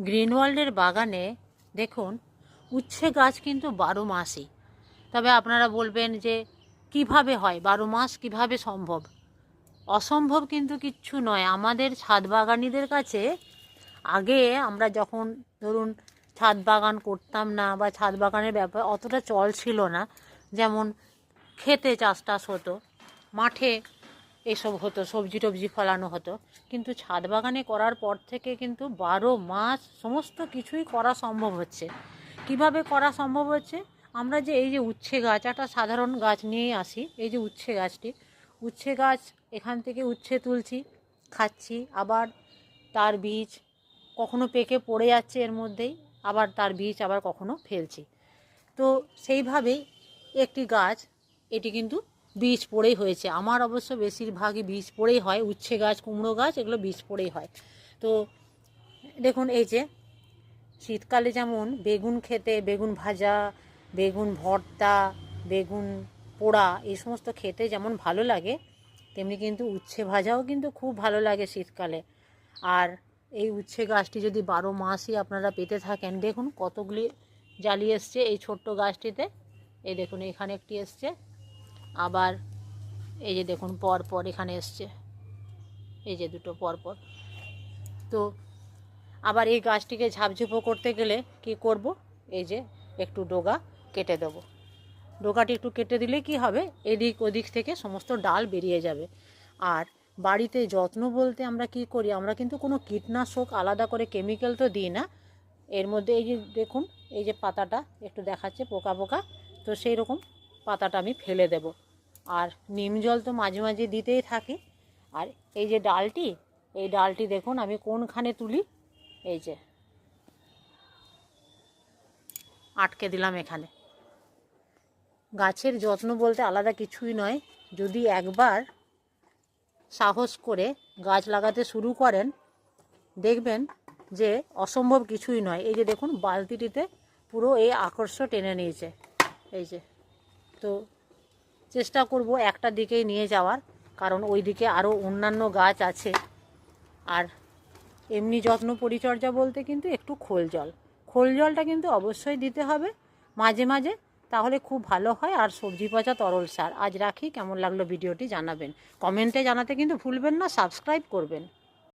Green ওয়ার্ল্ডের বাগানে দেখুন উচ্ছে গাছ কিন্তু 12 মাসই। তবে আপনারা বলবেন যে কিভাবে হয় 12 মাস, কিভাবে সম্ভব? অসম্ভব কিন্তু কিচ্ছু নয়। আমাদের ছাদ বাগানিদের কাছে আগে আমরা যখন ধরুন ছাদ বাগান করতাম না বা ছাদ বাগানের ব্যাপার অতটা চল ছিল না, যেমন খেতে চাষ টাস হতো, মাঠে এসব হতো, সবজি টবজি ফলানো হতো, কিন্তু ছাদ বাগানে করার পর থেকে কিন্তু 12 মাস সমস্ত কিছুই করা সম্ভব হচ্ছে। কিভাবে করা সম্ভব হচ্ছে? আমরা যে এই যে উচ্ছে গাছ, একটা সাধারণ গাছ নিয়েই আসি, এই যে উচ্ছে গাছটি, উচ্ছে গাছ এখান থেকে উচ্ছে তুলছি, খাচ্ছি, আবার তার বীজ কখনো পেকে পড়ে যাচ্ছে এর মধ্যেই, আবার তার বীজ আবার কখনো ফেলছি। তো সেইভাবেই একটি গাছ, এটি কিন্তু বীজ পড়েই হয়েছে। আমার অবশ্য বেশিরভাগই বীজ পড়েই হয়, উচ্ছে গাছ, কুমড়ো গাছ, এগুলো বীজ পড়েই হয়। তো দেখুন এই যে শীতকালে যেমন বেগুন খেতে, বেগুন ভাজা, বেগুন ভর্তা, বেগুন পোড়া, এই সমস্ত খেতে যেমন ভালো লাগে, তেমনি কিন্তু উচ্ছে ভাজাও কিন্তু খুব ভালো লাগে শীতকালে। আর এই উচ্ছে গাছটি যদি 12 মাসই আপনারা পেতে থাকেন, দেখুন কতগুলি জালি এসছে এই ছোট্ট গাছটিতে। এই দেখুন এখানে একটি এসছে, আবার এই যে দেখুন পর এখানে এসছে, এই যে দুটো পর। তো আবার এই গাছটিকে ঝাপঝুপো করতে গেলে কি করব? এই যে একটু ডগা কেটে দেবো। ডগাটি একটু কেটে দিলে কি হবে, এদিক ওদিক থেকে সমস্ত ডাল বেরিয়ে যাবে। আর বাড়িতে যত্ন বলতে আমরা কি করি, আমরা কিন্তু কোনো কীটনাশক আলাদা করে কেমিক্যাল তো দিই না। এর মধ্যে এই যে দেখুন, এই যে পাতাটা একটু দেখাচ্ছে পোকা পোকা, তো সেই রকম পাতাটা আমি ফেলে দেব। আর নিম জল তো মাঝে মাঝে দিতেই থাকি। আর এই যে ডালটি, এই ডালটি দেখুন আমি কোনখানে তুলি, এই যে আটকে দিলাম এখানে। গাছের যত্ন বলতে আলাদা কিছুই নয়, যদি একবার সাহস করে গাছ লাগাতে শুরু করেন, দেখবেন যে অসম্ভব কিছুই নয়। এই যে দেখুন বালতিটিতে পুরো এই আকর্ষণ টেনে নিয়েছে, এই যে। তো চেষ্টা করব একটা দিকেই নিয়ে যাওয়ার, কারণ ওই দিকে আরও অন্যান্য গাছ আছে। আর এমনি যত্ন পরিচর্যা বলতে কিন্তু একটু খোল জলটা কিন্তু অবশ্যই দিতে হবে মাঝে মাঝে, তাহলে খুব ভালো হয়। আর সবজি পচা তরল সার। আজ রাখি, কেমন লাগলো ভিডিওটি জানাবেন, কমেন্টে জানাতে কিন্তু ভুলবেন না, সাবস্ক্রাইব করবেন।